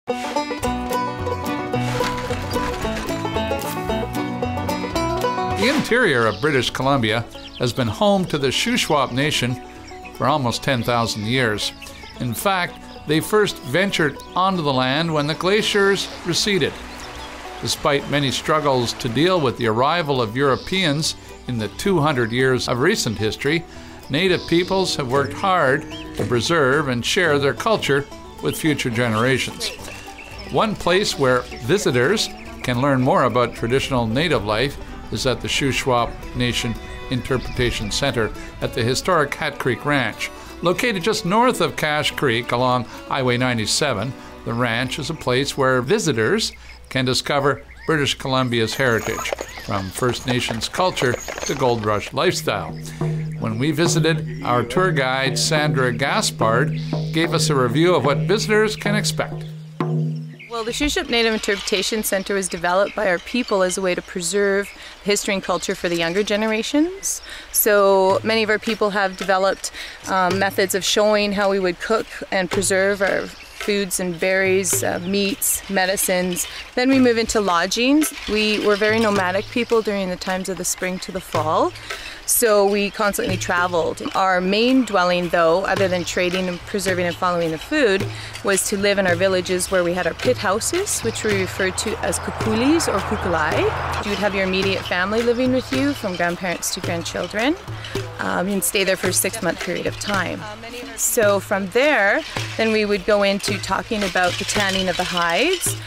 The interior of British Columbia has been home to the Shuswap Nation for almost 10,000 years. In fact, they first ventured onto the land when the glaciers receded. Despite many struggles to deal with the arrival of Europeans in the 200 years of recent history, Native peoples have worked hard to preserve and share their culture with future generations. One place where visitors can learn more about traditional Native life is at the Shuswap Nation Interpretation Center at the historic Hat Creek Ranch. Located just north of Cache Creek along Highway 97, the ranch is a place where visitors can discover British Columbia's heritage, from First Nations culture to Gold Rush lifestyle. When we visited, our tour guide, Sandra Gaspard, gave us a review of what visitors can expect. Well, the Shuswap Native Interpretation Center was developed by our people as a way to preserve history and culture for the younger generations. So many of our people have developed methods of showing how we would cook and preserve our foods and berries, meats, medicines. Then we move into lodgings. We were very nomadic people during the times of the spring to the fall. So we constantly traveled. Our main dwelling, though, other than trading and preserving and following the food, was to live in our villages where we had our pit houses, which we referred to as kukulis or kukulai. You would have your immediate family living with you, from grandparents to grandchildren, and stay there for a 6-month period of time. So from there, then we would go into talking about the tanning of the hides,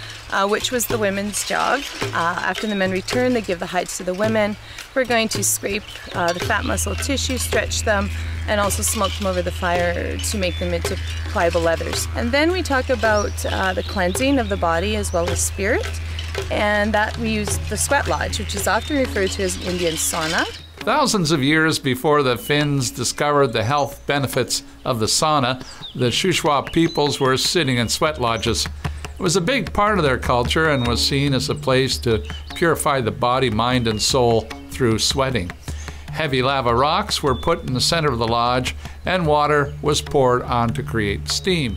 which was the women's job. After the men return, they give the hides to the women. We're going to scrape the fat muscle tissue, stretch them, and also smoke them over the fire to make them into pliable leathers. And then we talk about the cleansing of the body as well as spirit, and that we use the sweat lodge, which is often referred to as an Indian sauna. Thousands of years before the Finns discovered the health benefits of the sauna, the Shuswap peoples were sitting in sweat lodges. It was a big part of their culture and was seen as a place to purify the body, mind, and soul through sweating. Heavy lava rocks were put in the center of the lodge, and water was poured on to create steam.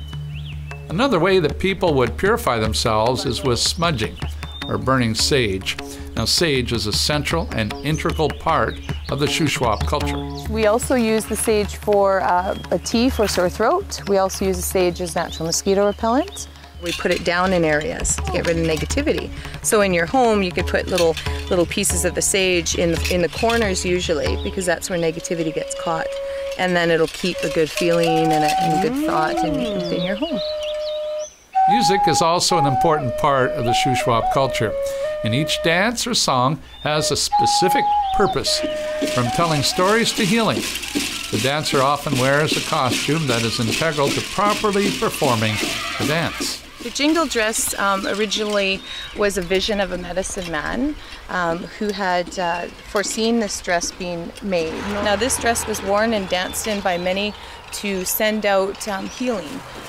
Another way that people would purify themselves is with smudging, or burning sage. Now, sage is a central and integral part of the Shuswap culture. We also use the sage for a tea for sore throat. We also use the sage as natural mosquito repellent. We put it down in areas to get rid of negativity. So in your home, you could put little pieces of the sage in the corners usually, because that's where negativity gets caught. And then it'll keep a good feeling and a good thought within your home. Music is also an important part of the Shuswap culture, and each dance or song has a specific purpose, from telling stories to healing. The dancer often wears a costume that is integral to properly performing the dance. The jingle dress originally was a vision of a medicine man who had foreseen this dress being made. Now, this dress was worn and danced in by many to send out healing.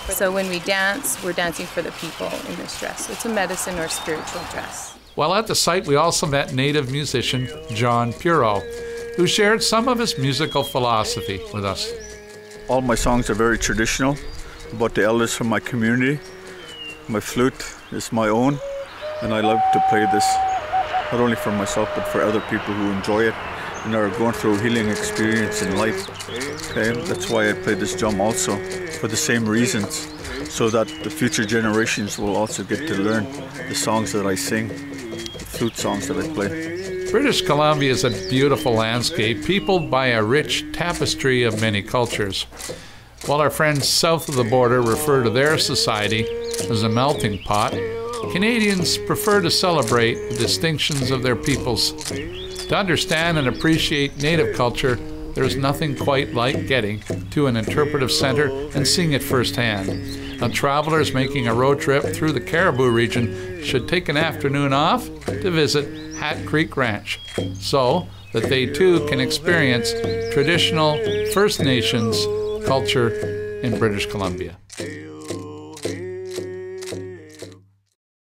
So when we dance, we're dancing for the people in this dress. It's a medicine or spiritual dress. While at the site, we also met Native musician John Puro, who shared some of his musical philosophy with us. All my songs are very traditional, about the elders from my community. My flute is my own, and I love to play this not only for myself but for other people who enjoy it and are going through a healing experience in life. Okay, that's why I play this drum also, for the same reasons, so that the future generations will also get to learn the songs that I sing, the flute songs that I play. British Columbia is a beautiful landscape peopled by a rich tapestry of many cultures. While our friends south of the border refer to their society as a melting pot, Canadians prefer to celebrate the distinctions of their peoples. To understand and appreciate Native culture, there's nothing quite like getting to an interpretive center and seeing it firsthand. Now, travelers making a road trip through the Caribou region should take an afternoon off to visit Hat Creek Ranch, so that they too can experience traditional First Nations culture in British Columbia.